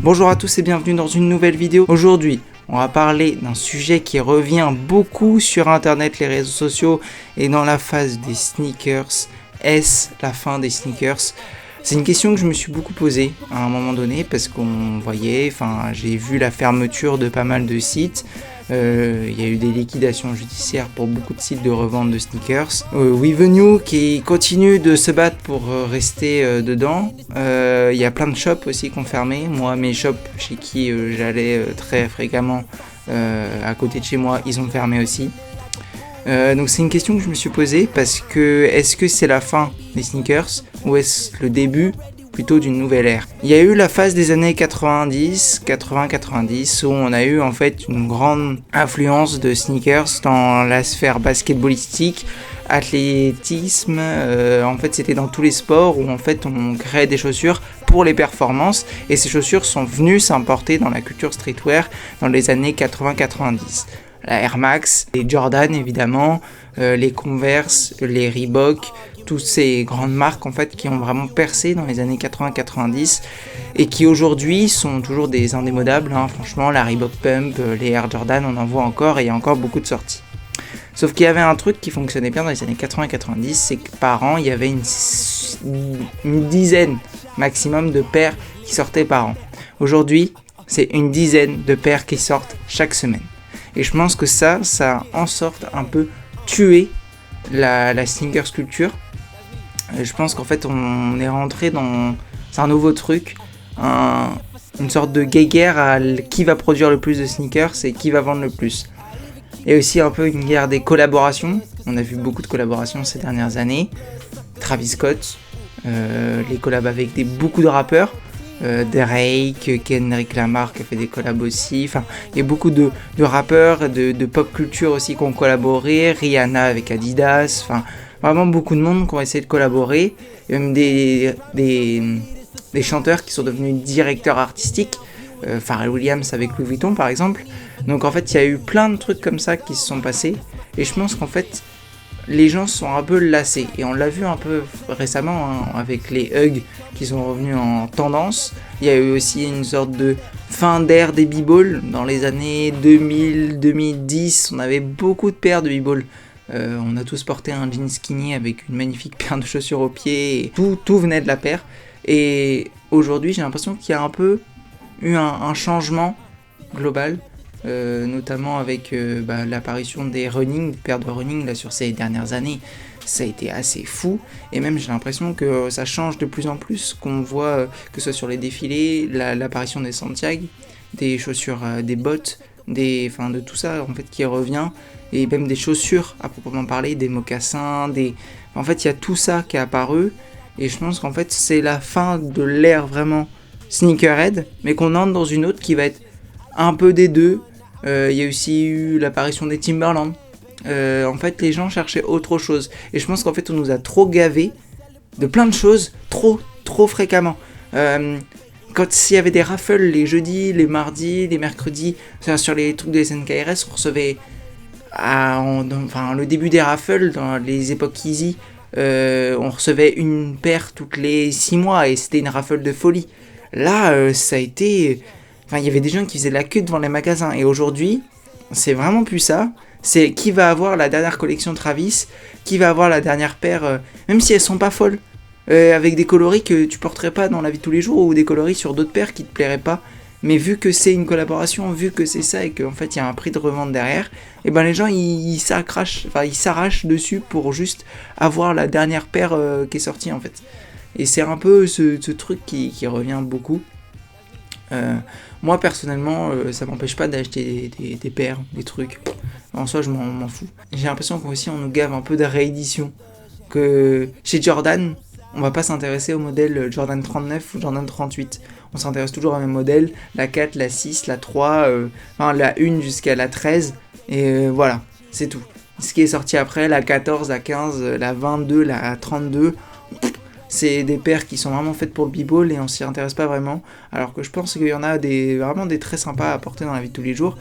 Bonjour à tous et bienvenue dans une nouvelle vidéo. Aujourd'hui, on va parler d'un sujet qui revient beaucoup sur internet, les réseaux sociaux et dans la phase des sneakers. Est-ce la fin des sneakers ? C'est une question que je me suis beaucoup posée à un moment donné parce qu'on voyait, j'ai vu la fermeture de pas mal de sites. Il y a eu des liquidations judiciaires pour beaucoup de sites de revente de sneakers. Wevenue qui continue de se battre pour rester dedans. Il y a plein de shops aussi qui ont fermé. Moi, mes shops chez qui j'allais très fréquemment à côté de chez moi, ils ont fermé aussi. Donc c'est une question que je me suis posée parce que est-ce que c'est la fin des sneakers ou est-ce le début plutôt d'une nouvelle ère? Il y a eu la phase des années 80-90 où on a eu en fait une grande influence de sneakers dans la sphère basketballistique, athlétisme, en fait c'était dans tous les sports où en fait on créait des chaussures pour les performances et ces chaussures sont venues s'importer dans la culture streetwear dans les années 80-90. La Air Max, les Jordan évidemment, les Converse, les Reebok, toutes ces grandes marques en fait qui ont vraiment percé dans les années 80-90 et qui aujourd'hui sont toujours des indémodables, franchement la Reebok Pump, les Air Jordan on en voit encore et il y a encore beaucoup de sorties. Sauf qu'il y avait un truc qui fonctionnait bien dans les années 80-90, c'est que par an il y avait une dizaine maximum de paires qui sortaient par an. Aujourd'hui c'est une dizaine de paires qui sortent chaque semaine. Et je pense que ça en sorte un peu tué la sneakers culture. Je pense qu'en fait on est rentré dans un nouveau truc, une sorte de guéguerre à qui va produire le plus de sneakers et qui va vendre le plus. Et aussi un peu une guerre des collaborations. On a vu beaucoup de collaborations ces dernières années. Travis Scott, les collabs avec beaucoup de rappeurs. Drake, Kendrick Lamar qui a fait des collabs aussi, il y a beaucoup de rappeurs, de pop culture aussi qui ont collaboré, Rihanna avec Adidas, vraiment beaucoup de monde qui ont essayé de collaborer, et même des chanteurs qui sont devenus directeurs artistiques, Pharrell Williams avec Louis Vuitton par exemple. Donc en fait il y a eu plein de trucs comme ça qui se sont passés, et je pense qu'en fait les gens sont un peu lassés, et on l'a vu un peu récemment avec les Hugs qui sont revenus en tendance. Il y a eu aussi une sorte de fin d'ère des b-ball dans les années 2000-2010, on avait beaucoup de paires de b-ball. On a tous porté un jean skinny avec une magnifique paire de chaussures aux pieds, et tout venait de la paire. Et aujourd'hui j'ai l'impression qu'il y a un peu eu un changement global. Notamment avec l'apparition des paires de running là, sur ces dernières années, ça a été assez fou, et même j'ai l'impression que ça change de plus en plus, qu'on voit que ce soit sur les défilés, l'apparition des Santiago, des chaussures, des bottes, de tout ça en fait qui revient, et même des chaussures à proprement parler, des mocassins, en fait il y a tout ça qui est apparu, et je pense qu'en fait c'est la fin de l'ère vraiment sneakerhead, mais qu'on entre dans une autre qui va être un peu des deux. Il y a aussi eu l'apparition des Timberland. En fait, les gens cherchaient autre chose. Et je pense qu'en fait, on nous a trop gavé de plein de choses, trop fréquemment. Quand il y avait des raffles les jeudis, les mardis, les mercredis, sur les trucs de SNKRS, on recevait le début des raffles, dans les époques Easy, on recevait une paire toutes les 6 mois et c'était une raffle de folie. Là, ça a été... il y avait des gens qui faisaient la queue devant les magasins, et aujourd'hui, c'est vraiment plus ça. C'est qui va avoir la dernière collection Travis, qui va avoir la dernière paire, même si elles sont pas folles, avec des coloris que tu porterais pas dans la vie de tous les jours, ou des coloris sur d'autres paires qui te plairaient pas. Mais vu que c'est une collaboration, vu que c'est ça, et qu'en fait il y a un prix de revente derrière, et les gens ils s'arrachent dessus pour juste avoir la dernière paire qui est sortie en fait. Et c'est un peu ce truc qui revient beaucoup. Moi personnellement ça m'empêche pas d'acheter des paires, des trucs, en soi je m'en fous. J'ai l'impression qu'aussi on nous gave un peu de réédition, que chez Jordan on va pas s'intéresser au modèle Jordan 39 ou Jordan 38, on s'intéresse toujours au même modèle, la 4, la 6, la 3, la 1 jusqu'à la 13, et voilà, c'est tout. Ce qui est sorti après, la 14, la 15, la 22, la 32, c'est des paires qui sont vraiment faites pour le b-ball et on s'y intéresse pas vraiment, alors que je pense qu'il y en a vraiment des très sympas à porter dans la vie de tous les jours.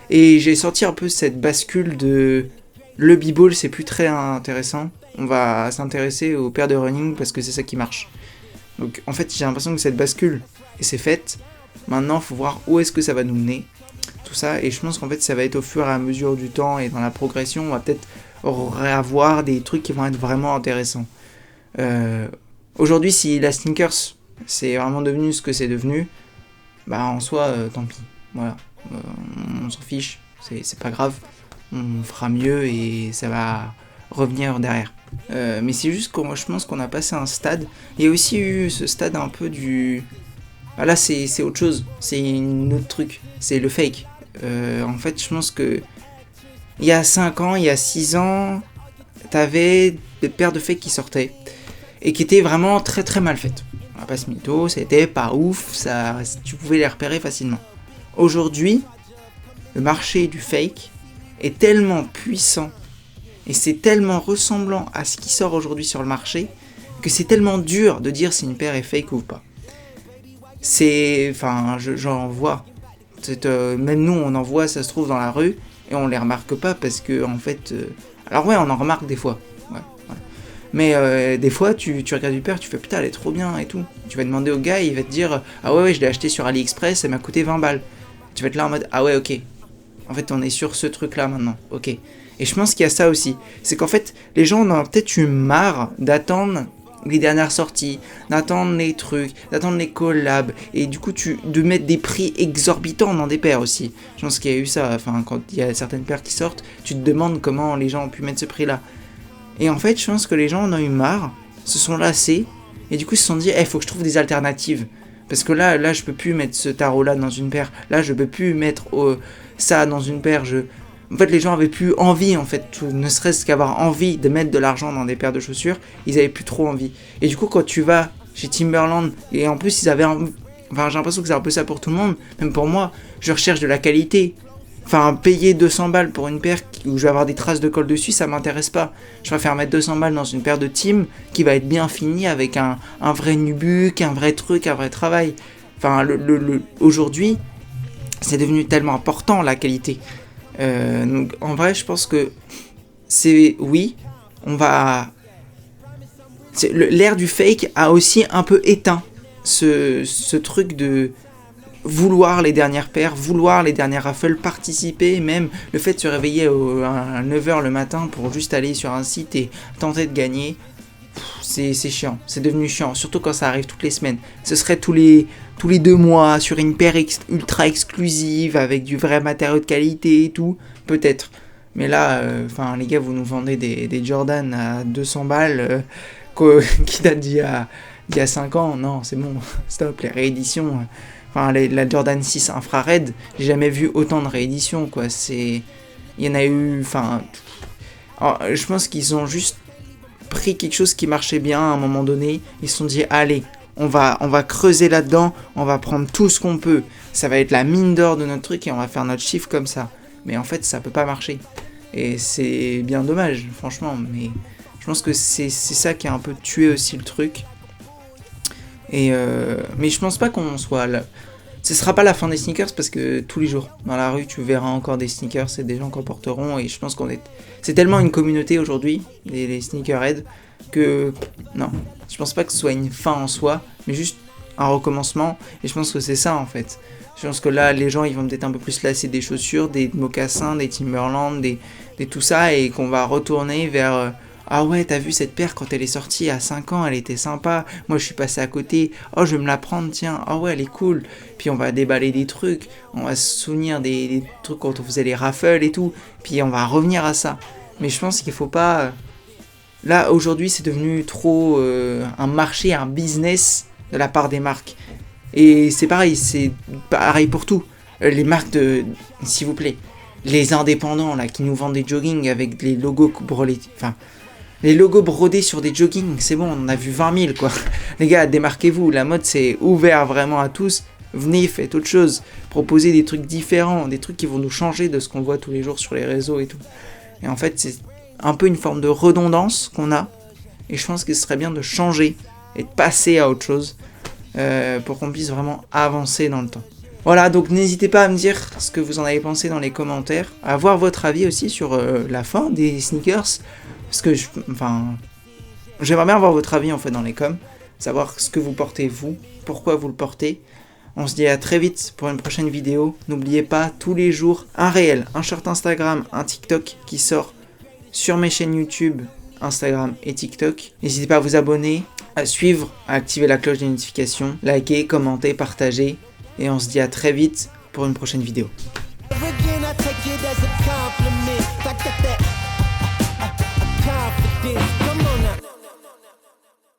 Et j'ai senti un peu cette bascule de le b-ball c'est plus très intéressant, on va s'intéresser aux paires de running parce que c'est ça qui marche. Donc en fait j'ai l'impression que cette bascule et c'est faite, Maintenant, il faut voir où est-ce que ça va nous mener, tout ça. Et je pense qu'en fait, ça va être au fur et à mesure du temps et dans la progression, on va peut-être avoir des trucs qui vont être vraiment intéressants. Aujourd'hui, si la sneakers, c'est vraiment devenu ce que c'est devenu, bah en soi, tant pis. Voilà, on s'en fiche, c'est pas grave. On fera mieux et ça va revenir derrière. Mais c'est juste que moi, je pense qu'on a passé un stade. Il y a aussi eu ce stade un peu du... Bah là, c'est autre chose. C'est un autre truc. C'est le fake. En fait, je pense que... Il y a 5 ans, il y a 6 ans, t'avais des paires de fakes qui sortaient. Et qui étaient vraiment très très mal faites. On va pas se mytho, c'était pas ouf. Ça, tu pouvais les repérer facilement. Aujourd'hui, le marché du fake est tellement puissant et c'est tellement ressemblant à ce qui sort aujourd'hui sur le marché que c'est tellement dur de dire si une paire est fake ou pas. J'en vois. Même nous, on en voit, ça se trouve dans la rue et on les remarque pas parce que en fait. Alors ouais, on en remarque des fois. Ouais. Mais des fois, tu regardes une paire, tu fais putain, elle est trop bien et tout. Tu vas demander au gars, il va te dire ah ouais, je l'ai acheté sur AliExpress, ça m'a coûté 20 balles. Tu vas être là en mode ah ouais, ok. En fait, on est sur ce truc-là maintenant, ok. Et je pense qu'il y a ça aussi. C'est qu'en fait, les gens en ont peut-être eu marre d'attendre les dernières sorties, d'attendre les trucs, d'attendre les collabs, et du coup, de mettre des prix exorbitants dans des paires aussi. Je pense qu'il y a eu ça. Enfin, quand il y a certaines paires qui sortent, tu te demandes comment les gens ont pu mettre ce prix-là. Et en fait, je pense que les gens en ont eu marre, se sont lassés, et du coup, se sont dit, faut que je trouve des alternatives. Parce que là, je peux plus mettre ce tarot-là dans une paire. Là, je peux plus mettre ça dans une paire. En fait, les gens avaient plus envie, en fait, ne serait-ce qu'avoir envie de mettre de l'argent dans des paires de chaussures. Ils avaient plus trop envie. Et du coup, quand tu vas chez Timberland, et en plus, ils avaient... Enfin, j'ai l'impression que c'est un peu ça pour tout le monde. Même pour moi, je recherche de la qualité. Enfin, payer 200 balles pour une paire où je vais avoir des traces de colle dessus, ça m'intéresse pas. Je préfère mettre 200 balles dans une paire de Tim qui va être bien finie avec un vrai nubuck, un vrai truc, un vrai travail. Enfin, aujourd'hui, c'est devenu tellement important la qualité. Donc, en vrai, je pense que c'est... Oui, on va... L'ère du fake a aussi un peu éteint ce truc de... vouloir les dernières paires, vouloir les dernières raffles, participer, même le fait de se réveiller à 9h le matin pour juste aller sur un site et tenter de gagner, c'est chiant, c'est devenu chiant, surtout quand ça arrive toutes les semaines. Ce serait tous les 2 mois sur une paire ultra exclusive avec du vrai matériau de qualité et tout, peut-être. Mais là, les gars, vous nous vendez des Jordan à 200 balles qui datent d'il y a 5 ans, non, c'est bon, stop, les rééditions... la Jordan 6 infrared, j'ai jamais vu autant de rééditions, quoi. Il y en a eu... je pense qu'ils ont juste pris quelque chose qui marchait bien à un moment donné. Ils se sont dit, allez, on va creuser là-dedans, on va prendre tout ce qu'on peut. Ça va être la mine d'or de notre truc et on va faire notre chiffre comme ça. Mais en fait, ça peut pas marcher. Et c'est bien dommage, franchement. Mais je pense que c'est ça qui a un peu tué aussi le truc. Mais je pense pas qu'on soit là. Ce sera pas la fin des sneakers parce que tous les jours dans la rue tu verras encore des sneakers et des gens qui en porteront, et je pense c'est tellement une communauté aujourd'hui, les sneakerheads, que non, je pense pas que ce soit une fin en soi, mais juste un recommencement. Et je pense que c'est ça en fait. Je pense que là les gens ils vont peut-être un peu plus lasser des chaussures, des mocassins, des Timberland, des tout ça, et qu'on va retourner vers ah ouais, t'as vu cette paire quand elle est sortie à 5 ans, elle était sympa. Moi, je suis passé à côté. Oh, je vais me la prendre, tiens. Ah ouais, elle est cool. Puis on va déballer des trucs. On va se souvenir des trucs quand on faisait les raffles et tout. Puis on va revenir à ça. Mais je pense qu'il faut pas... Là, aujourd'hui, c'est devenu trop un marché, un business de la part des marques. Et c'est pareil pour tout. Les marques s'il vous plaît, les indépendants, là, qui nous vendent des joggings avec les logos brûlés... Les logos brodés sur des joggings, c'est bon, on en a vu 20 000, quoi. Les gars, démarquez-vous, la mode, c'est ouvert vraiment à tous. Venez, faites autre chose. Proposez des trucs différents, des trucs qui vont nous changer de ce qu'on voit tous les jours sur les réseaux et tout. Et en fait, c'est un peu une forme de redondance qu'on a. Et je pense que ce serait bien de changer et de passer à autre chose pour qu'on puisse vraiment avancer dans le temps. Voilà, donc n'hésitez pas à me dire ce que vous en avez pensé dans les commentaires, à voir votre avis aussi sur la fin des sneakers. Parce que, j'aimerais bien avoir votre avis en fait dans les coms, savoir ce que vous portez vous, pourquoi vous le portez, On se dit à très vite pour une prochaine vidéo. N'oubliez pas, tous les jours, un réel, un short Instagram, un TikTok qui sort sur mes chaînes YouTube, Instagram et TikTok. N'hésitez pas à vous abonner, à suivre, à activer la cloche des notifications, liker, commenter, partager. Et on se dit à très vite pour une prochaine vidéo.